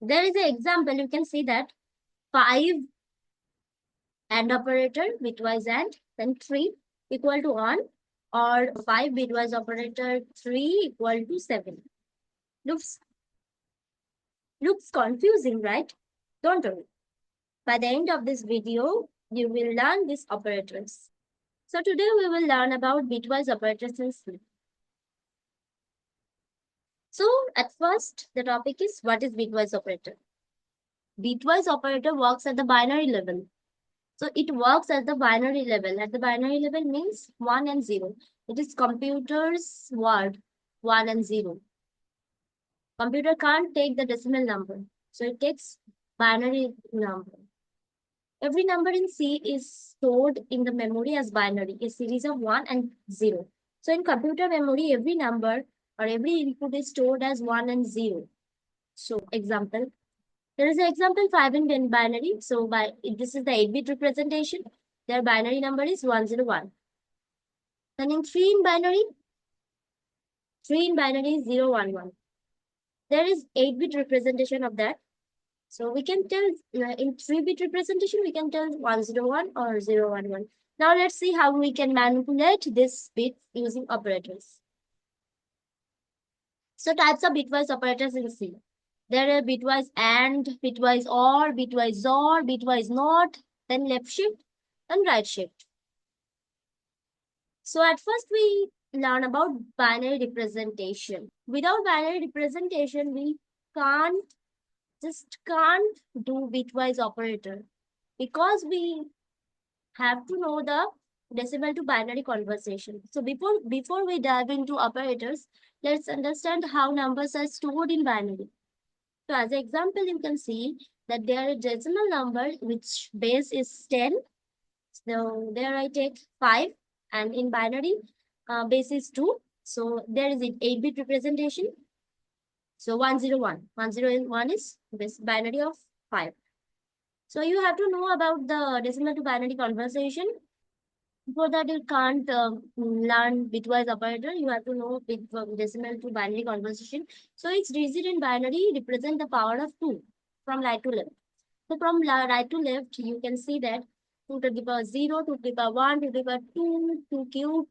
There is an example. You can see that 5 AND operator, bitwise AND, then 3 equal to 1, or 5 bitwise operator, 3 equal to 7. Looks confusing, right? Don't worry. By the end of this video, you will learn these operators. So today we will learn about bitwise operators in C. So at first, the topic is what is bitwise operator? Bitwise operator works at the binary level. So it works at the binary level. At the binary level means 1 and 0. It is computer's word, 1 and 0. Computer can't take the decimal number. So it takes binary number. Every number in C is stored in the memory as binary, a series of 1 and 0. So in computer memory, every number or every input is stored as 1 and 0. So example, there is an example 5 in binary. So this is the 8-bit representation. Their binary number is 101. Then in 3 in binary is 011. There is 8-bit representation of that. So we can tell in 3-bit representation, we can tell 101 or 011. Now let's see how we can manipulate this bit using operators. So types of bitwise operators in C. There are bitwise AND, bitwise OR, bitwise XOR, bitwise NOT, then left shift, and right shift. So at first we learn about binary representation. Without binary representation, we can't do bitwise operator because we have to know the decimal to binary conversion. So before we dive into operators, let's understand how numbers are stored in binary. So as an example, you can see that there are decimal number which base is 10. So there I take 5, and in binary base is 2. So there is an 8-bit representation. So 101. 101 is this binary of 5. So you have to know about the decimal to binary conversion. For that, you can't learn bitwise operator. You have to know decimal to binary conversion. So each digit in binary represent the power of 2 from right to left. So from right to left, you can see that 2 to the power 0, 2 to the power 1, 2 to the power 2, 2 cube,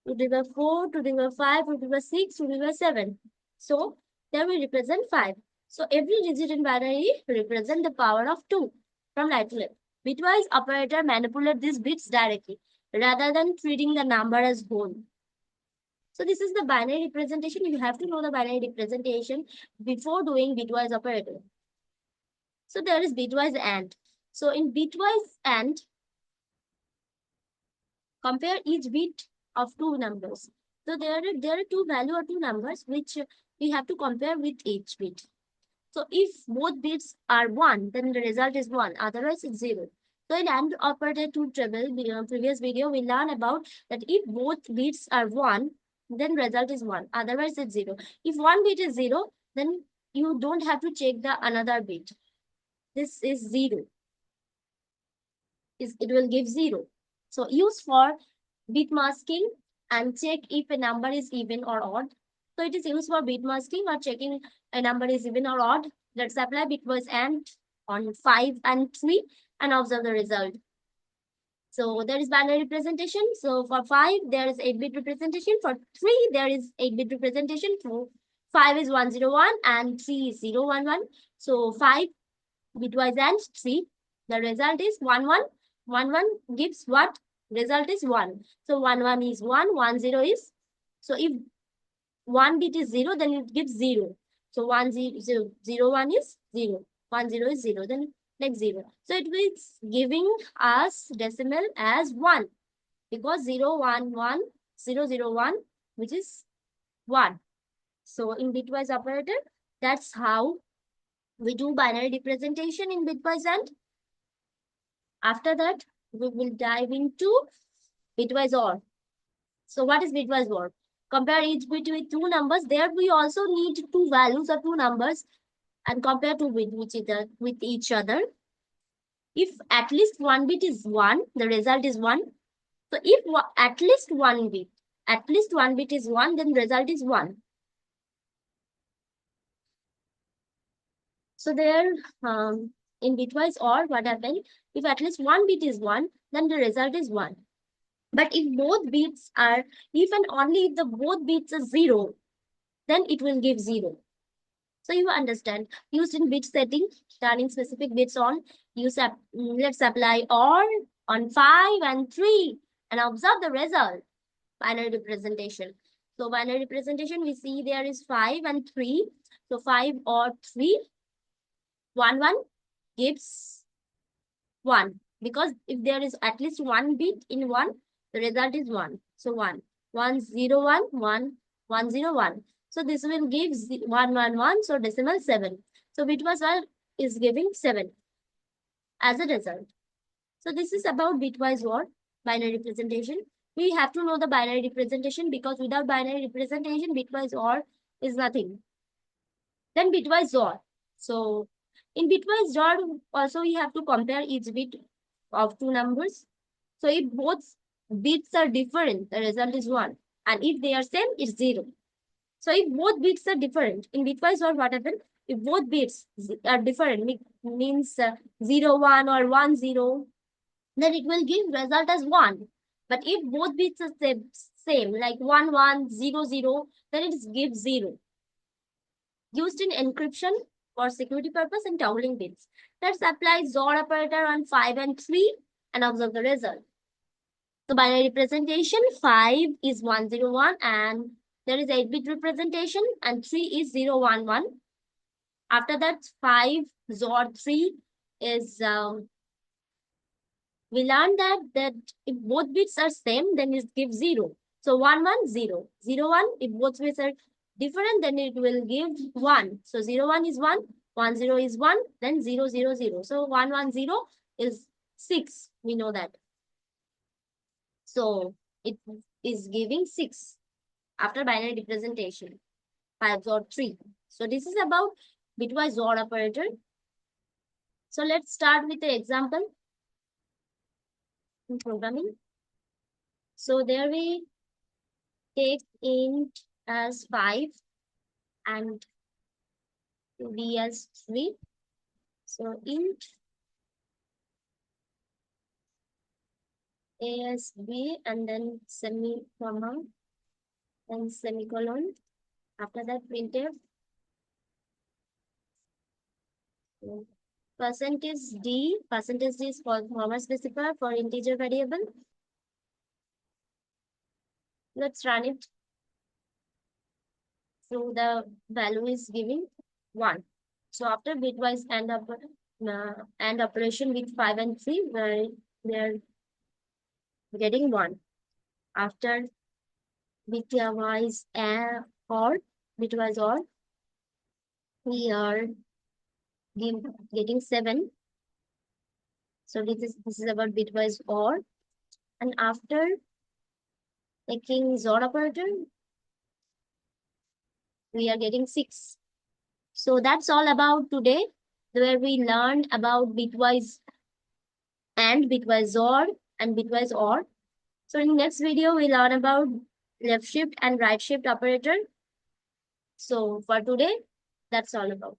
2 to the power 4, 2 to the power 5, 2 to the power 6, 2 to the power 7. So there we represent 5. So every digit in binary represent the power of 2 from right to left. Bitwise operator manipulate these bits directly rather than treating the number as whole. So this is the binary representation. You have to know the binary representation before doing bitwise operator. So there is bitwise AND. So in bitwise AND, compare each bit of two numbers. So there are two value or two numbers which we have to compare with each bit. So if both bits are 1, then the result is 1. Otherwise, it's 0. So in AND operator truth table, previous video, we learned about that if both bits are 1, then result is 1. Otherwise, it's 0. If one bit is 0, then you don't have to check the another bit. This is 0. It will give 0. So use for bit masking and check if a number is even or odd. So it is used for bit masking or checking a number is even or odd. Let's apply bitwise AND on 5 and 3 and observe the result. So there is binary representation. So for 5, there is 8-bit representation. For 3, there is 8-bit representation. For 5 is 101 and 3 is 011. So 5 bitwise AND 3. The result is 11. 11 gives what? Result is 1. So 11 is 1, 10 is. So if one bit is 0, then it gives 0. So 1 0 0 1 is 0. 1 0 is 0. Then like 0. So it is giving us decimal as 1 because 0 1 1 0 0 1, which is 1. So in bitwise operator, that's how we do binary representation in bitwise AND. After that, we will dive into bitwise OR. So what is bitwise OR? Compare each bit with two numbers. There we also need two values or two numbers and compare two bits with each other. If at least one bit is 1, the result is 1. So if at least one bit is 1, then result is 1. So there, in bitwise OR, what happened? If at least one bit is 1, then the result is 1. But if both bits are, if and only if the both bits are 0, then it will give 0. So you understand, used in bit setting, turning specific bits on, let's apply OR on 5 and 3 and observe the result, binary representation. So binary representation, we see there is 5 and 3. So 5 or 3, 1, 1 gives 1. Because if there is at least one bit in 1, the result is 1. So 1, 1, 0, 1, 1, 1, 0, 1. So this will give 1, 1, 1. So decimal 7. So bitwise OR is giving 7 as a result. So this is about bitwise OR, binary representation. We have to know the binary representation because without binary representation, bitwise OR is nothing. Then bitwise OR. So in bitwise OR, also we have to compare each bit of two numbers. So if both bits are different, the result is 1. And if they are same, it's 0. So if both bits are different, in bitwise OR, what happens? If both bits are different, means 0, 1 or 1, 0, then it will give result as 1. But if both bits are same like 1, 1, 0, 0, then it gives 0. Used in encryption for security purpose and toggling bits. Let's apply XOR operator on 5 and 3 and observe the result. So binary representation, 5 is 101 and there is 8-bit representation and 3 is 011. After that, 5 XOR 3 is, we learned that if both bits are same, then it gives 0. So 1, 1, 0. 0, 1, if both bits are different, then it will give 1. So 0, 1 is 1, 1, 0 is 1, then 0, 0, 0. So 1, 1, 0 is 6. We know that. So it is giving 6 after binary representation, 5 or 3. So this is about bitwise OR operator. So let's start with the example in programming. So there we take int as 5 and b as 3. So int a as b and then comma and semicolon. After that, printf. Percentage d is for comma specifier for integer variable. Let's run it. So the value is giving 1. So after bitwise AND operation with 5 and 3, we are getting 1. After bitwise OR, bitwise OR, we are getting 7. So this is about bitwise OR. And after taking XOR operator, we are getting 6. So that's all about today, where we learned about bitwise AND, bitwise OR, and bitwise OR. So in next video, we learn about left shift and right shift operator. So for today, that's all about.